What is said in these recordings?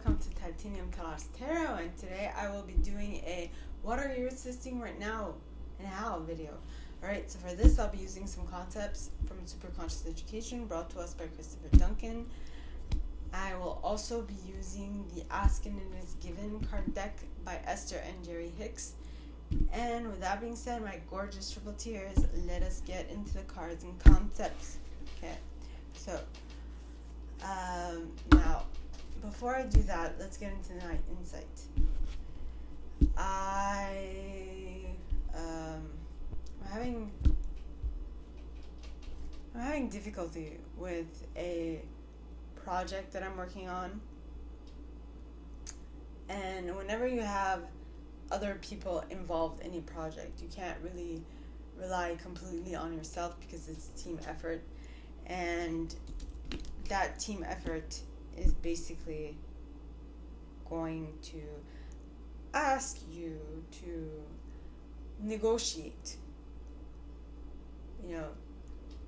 welcome to Titanium Colors Tarot, and today I will be doing a What Are You Resisting Right Now and How video. Alright, so for this I'll be using some concepts from Superconscious Education brought to us by Chris Duncan. I will also be using the Ask and It Is Given card deck by Esther and Jerry Hicks. And with that being said, my gorgeous triple tears, let us get into the cards and concepts. Okay, so now before I do that, let's get into my insight. I'm having difficulty with a project that I'm working on, and whenever you have other people involved in a project, you can't really rely completely on yourself because it's a team effort, and that team effort is basically going to ask you to negotiate,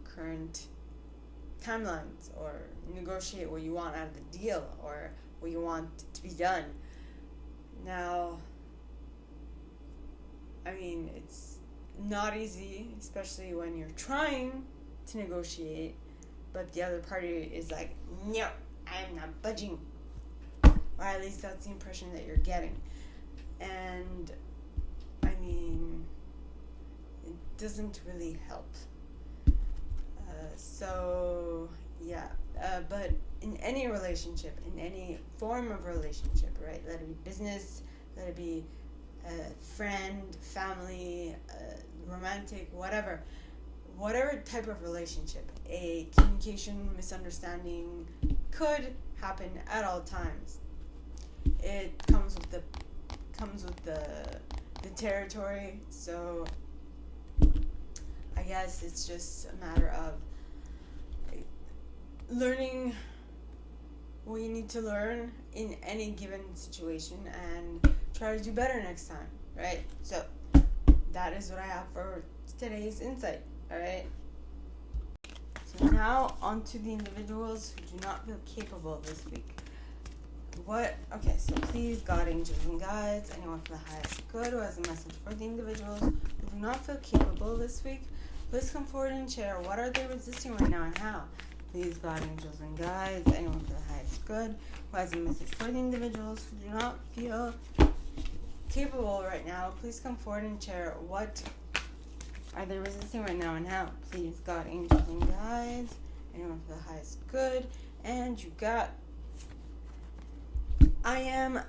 current timelines, or negotiate what you want out of the deal or what you want to be done. Now, it's not easy, especially when you're trying to negotiate, but the other party is like, no, I'm not budging. Or at least that's the impression that you're getting. And, it doesn't really help. But in any relationship, in any form of relationship, right? Let it be business, let it be friend, family, romantic, whatever type of relationship, a communication misunderstanding could happen at all times. It comes with the territory, so I guess it's just a matter of learning what you need to learn in any given situation and try to do better next time, right? So that is what I have for today's insight, alright? So now on to the individuals who do not feel capable this week. So please, God, angels, and guides, anyone from the highest good who has a message for the individuals who do not feel capable this week, please come forward and share what are they resisting right now and how. Please, God, angels, and guides, anyone from the highest good who has a message for the individuals who do not feel capable right now, please come forward and share what are they resisting right now and how. Please, God, angels, and guides, anyone from the highest good, and you got I am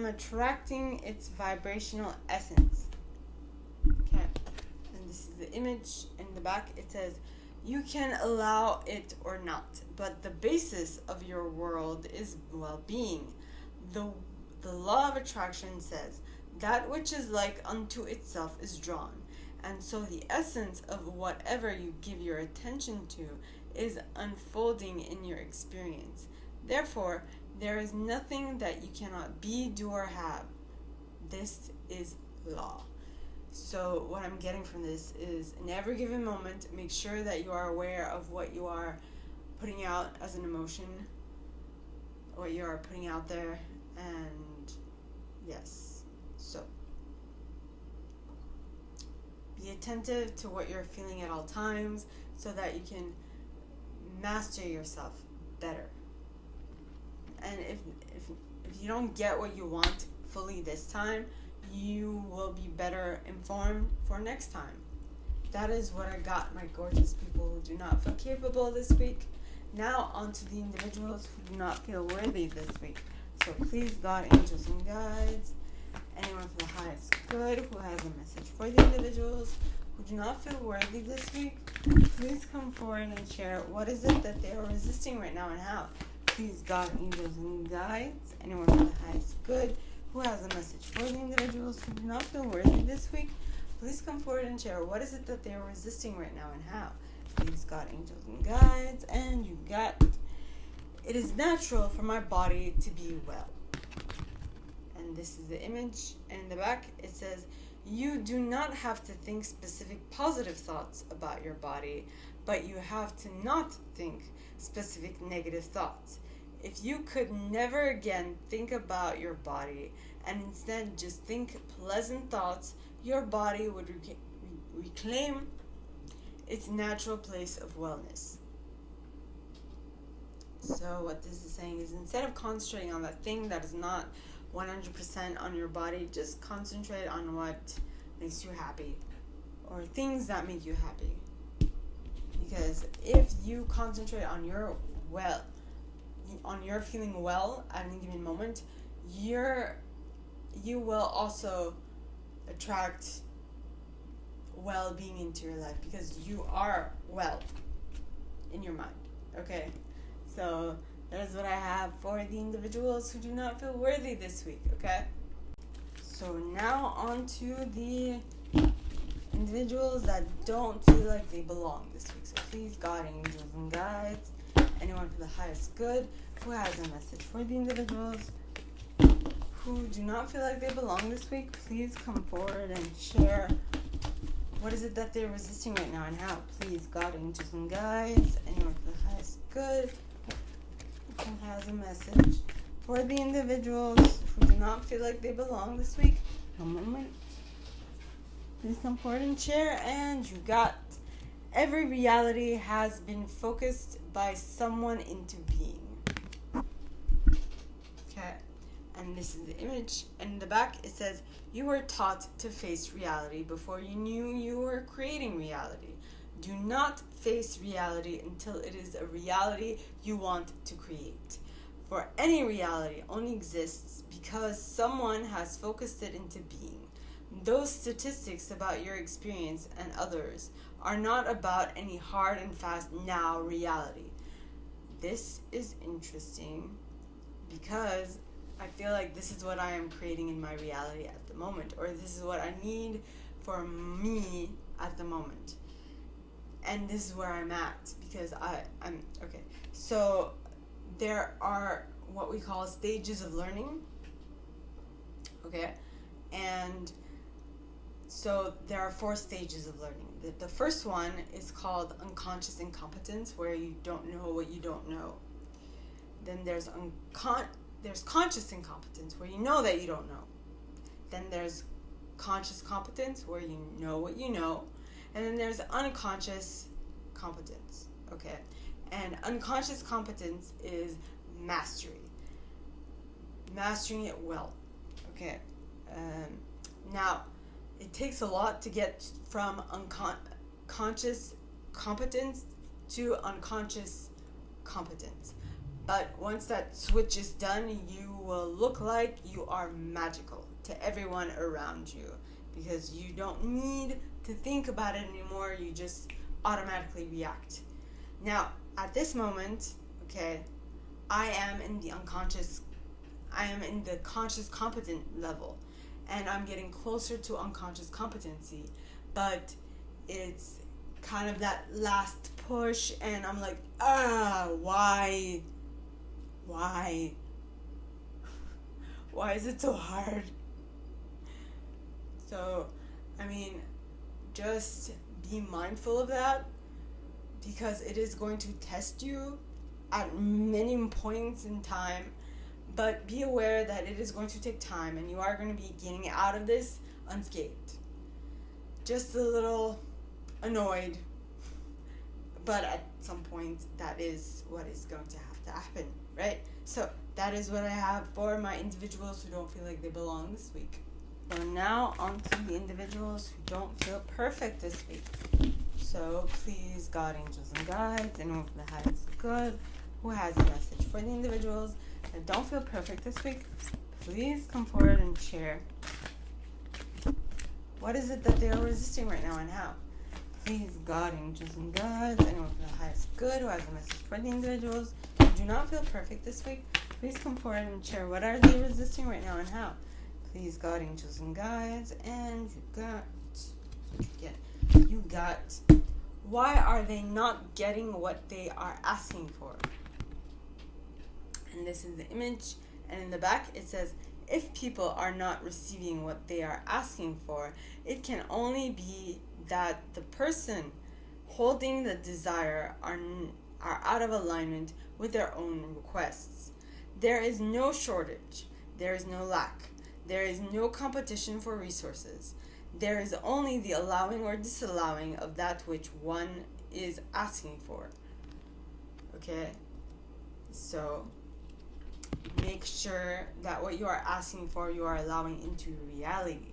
attracting its vibrational essence. Okay. And this is the image in the back. It says, you can allow it or not, but the basis of your world is well-being. The law of attraction says, that which is like unto itself is drawn. And so the essence of whatever you give your attention to is unfolding in your experience. Therefore, there is nothing that you cannot be, do, or have. This is law. So what I'm getting from this is, in every given moment, make sure that you are aware of what you are putting out as an emotion, what you are putting out there, and yes. So be attentive to what you're feeling at all times so that you can master yourself better. And if you don't get what you want fully this time, you will be better informed for next time. That is what I got, my gorgeous people who do not feel capable this week. Now on to the individuals who do not feel worthy this week. So please, God, angels, and guides, anyone from the highest good who has a message for the individuals who do not feel worthy this week, please come forward and share what is it that they are resisting right now and how. Please, God, angels, and guides, anyone from the highest good who has a message for the individuals who do not feel worthy this week, please come forward and share what is it that they are resisting right now and how. Please, God, angels, and guides, and you got it is natural for my body to be well. And this is the image, and in the back it says, you do not have to think specific positive thoughts about your body, but you have to not think specific negative thoughts. if you could never again think about your body and instead just think pleasant thoughts, your body would reclaim its natural place of wellness. So what this is saying is, instead of concentrating on that thing that is not 100% on your body, just concentrate on what makes you happy, or things that make you happy. Because if you concentrate on your feeling well at any given moment, you will also attract well-being into your life, because you are well in your mind. Okay, so that is what I have for the individuals who do not feel worthy this week. Okay, so now on to the individuals that don't feel like they belong this week. So please, God, angels, and guides, anyone for the highest good who has a message for the individuals who do not feel like they belong this week, please come forward and share what is it that they're resisting right now and how. Please, God, angels, and guides, anyone for the highest good who has a message for the individuals who do not feel like they belong this week. One moment. Please come forward and share. And you got, every reality has been focused by someone into being. Okay. And this is the image. And in the back it says, you were taught to face reality before you knew you were creating reality. Do not face reality until it is a reality you want to create. For any reality only exists because someone has focused it into being. Those statistics about your experience and others are not about any hard and fast now reality. This is interesting because I feel like this is what I am creating in my reality at the moment, or this is what I need for me at the moment. And this is where I'm at, because I'm okay. So there are what we call stages of learning. Okay? And so there are 4 stages of learning. The first one is called unconscious incompetence, where you don't know what you don't know. Then there's conscious incompetence, where you know that you don't know. Then there's conscious competence, where you know what you know. And then there's unconscious competence. Okay? And unconscious competence is mastery. Mastering it well. Okay? Now, it takes a lot to get from conscious competence to unconscious competence. But once that switch is done, you will look like you are magical to everyone around you, because you don't need to think about it anymore. You just automatically react. Now, at this moment, okay, I am in the conscious competent level, and I'm getting closer to unconscious competency, but it's kind of that last push, and I'm like, why is it so hard? So, I mean, just be mindful of that, because it is going to test you at many points in time, but be aware that it is going to take time, and you are going to be getting out of this unscathed. Just a little annoyed, but at some point that is what is going to have to happen, right? So that is what I have for my individuals who don't feel like they belong this week. So now on to the individuals who don't feel perfect this week. So please, God, angels, and guides, anyone for the highest good who has a message for the individuals that don't feel perfect this week, please come forward and share. What is it that they are resisting right now and how? Please, God, angels, and guides, anyone for the highest good who has a message for the individuals who do not feel perfect this week, please come forward and share. What are they resisting right now and how? Please, God, angels, and guides, and you got, why are they not getting what they are asking for? And this is the image, and in the back it says, if people are not receiving what they are asking for, it can only be that the person holding the desire are out of alignment with their own requests. There is no shortage. There is no lack. There is no competition for resources. There is only the allowing or disallowing of that which one is asking for. Okay? So, make sure that what you are asking for, you are allowing into reality.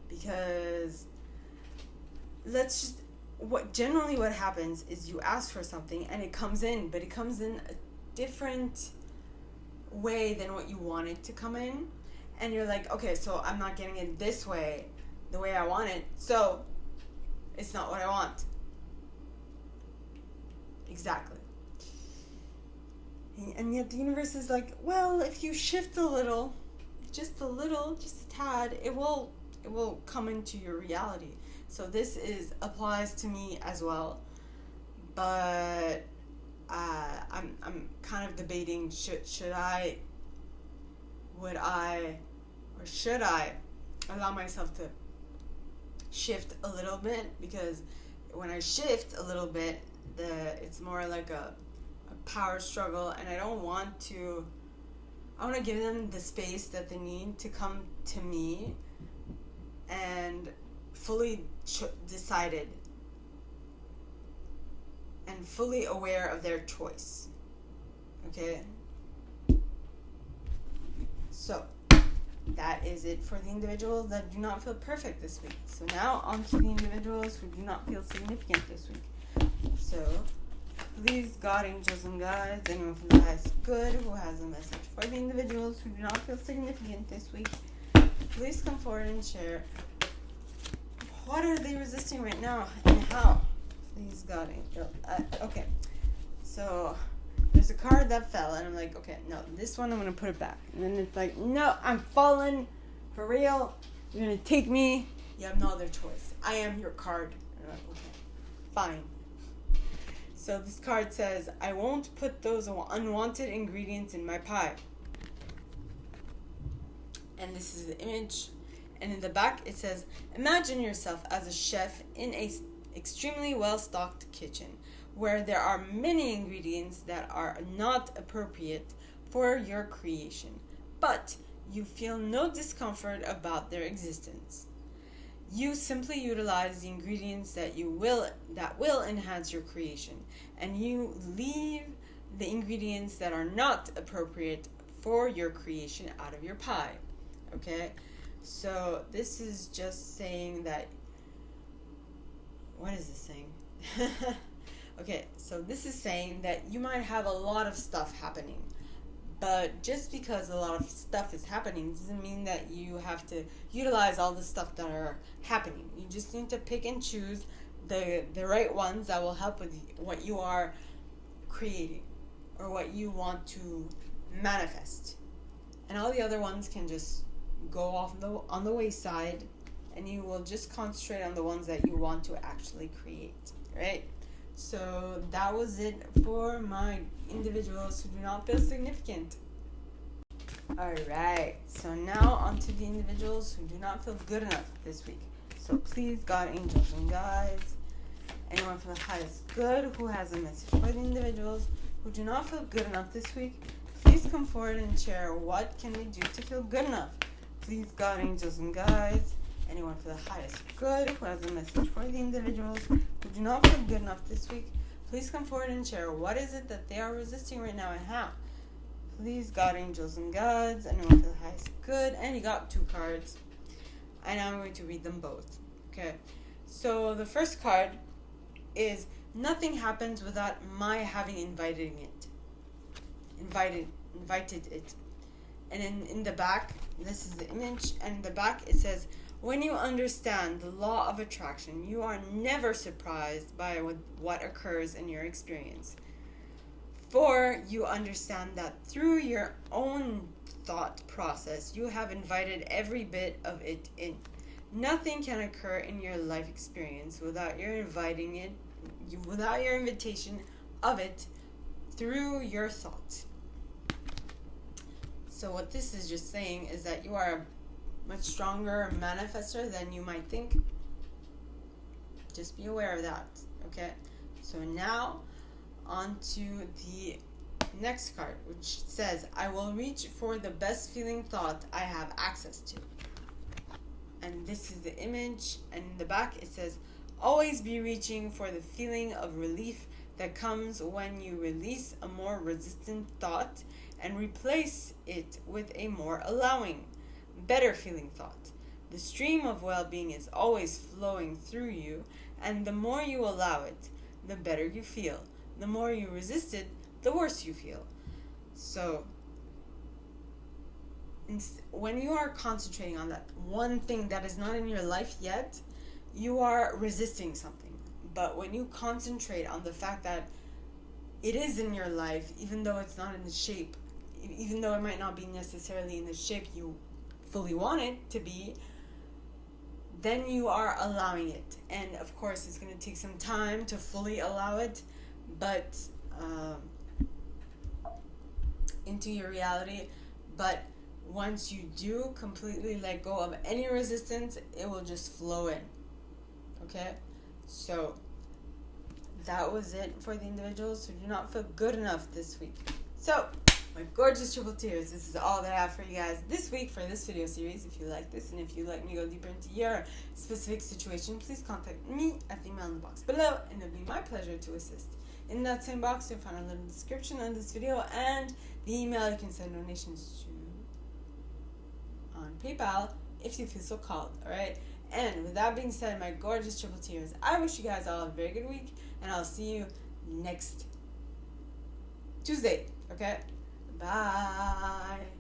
Because what happens is you ask for something and it comes in, but it comes in a different way than what you want it to come in. And you're like, okay, so I'm not getting it this way, the way I want it, so it's not what I want. Exactly. And yet the universe is like, well, if you shift a little, just a tad, it will come into your reality. So this applies to me as well. But I'm kind of debating, should I allow myself to shift a little bit? Because when I shift a little bit, it's more like a power struggle, and I want to give them the space that they need to come to me and fully decided and fully aware of their choice. Okay? So, that is it for the individuals that do not feel perfect this week. So now, on to the individuals who do not feel significant this week. So, please, God, angels, and guides, anyone from the highest good who has a message for the individuals who do not feel significant this week, please come forward and share. What are they resisting right now, and how? Please, God, angel. Okay, so there's a card that fell, and I'm like, okay, no, this one I'm going to put it back. And then it's like, no, I'm falling. For real. You're going to take me. You have no other choice. I am your card. And I'm like, okay, fine. So this card says, I won't put those unwanted ingredients in my pie. And this is the image. And in the back it says, imagine yourself as a chef in a extremely well-stocked kitchen where there are many ingredients that are not appropriate for your creation, but you feel no discomfort about their existence. You simply utilize the ingredients that will enhance your creation, and you leave the ingredients that are not appropriate for your creation out of your pie. Okay? So this is just saying that, what is this saying? Okay, so this is saying that you might have a lot of stuff happening, but just because a lot of stuff is happening doesn't mean that you have to utilize all the stuff that are happening. You just need to pick and choose the right ones that will help with what you are creating or what you want to manifest. And all the other ones can just go off on the wayside, and you will just concentrate on the ones that you want to actually create, right? So that was it for my individuals who do not feel significant. Alright, so now on to the individuals who do not feel good enough this week. So please, God, angels, and guides, anyone from the highest good who has a message for the individuals who do not feel good enough this week, please come forward and share what can we do to feel good enough. Please, God, angels, and guides, anyone for the highest good who has a message for the individuals who do not feel good enough this week, please come forward and share what is it that they are resisting right now and how. Please, God, angels, and guides, anyone for the highest good. And you got 2 cards, and I'm going to read them both. Okay, so the first card is, nothing happens without my having invited it. And in the back, this is the image, and in the back it says, when you understand the law of attraction, you are never surprised by what occurs in your experience. For you understand that through your own thought process, you have invited every bit of it in. Nothing can occur in your life experience without your invitation of it through your thoughts. So what this is just saying is that you are a much stronger manifester than you might think. Just be aware of that, okay? So now, on to the Next card, which says, I will reach for the best feeling thought I have access to. And this is the image, and in the back it says, always be reaching for the feeling of relief that comes when you release a more resistant thought and replace it with a more allowing, better feeling thought. The stream of well-being is always flowing through you, and the more you allow it, the better you feel. The more you resist it, the worse you feel. So, when you are concentrating on that one thing that is not in your life yet, you are resisting something. But when you concentrate on the fact that it is in your life, even though it's not in the shape, even though it might not be necessarily in the shape you fully want it to be, then you are allowing it. And of course, it's going to take some time to fully allow it, but into your reality. But once you do completely let go of any resistance, it will just flow in. Okay? So that was it for the individuals who do not feel good enough this week. So, my gorgeous triple tears, this is all that I have for you guys this week for this video series. If you like this and if you'd like me to go deeper into your specific situation, please contact me at the email in the box below, and it'll be my pleasure to assist. In that same box, you'll find a little description on this video and the email you can send donations to on PayPal if you feel so called, alright? And with that being said, my gorgeous triple tears, I wish you guys all a very good week, and I'll see you next Tuesday, okay? Bye.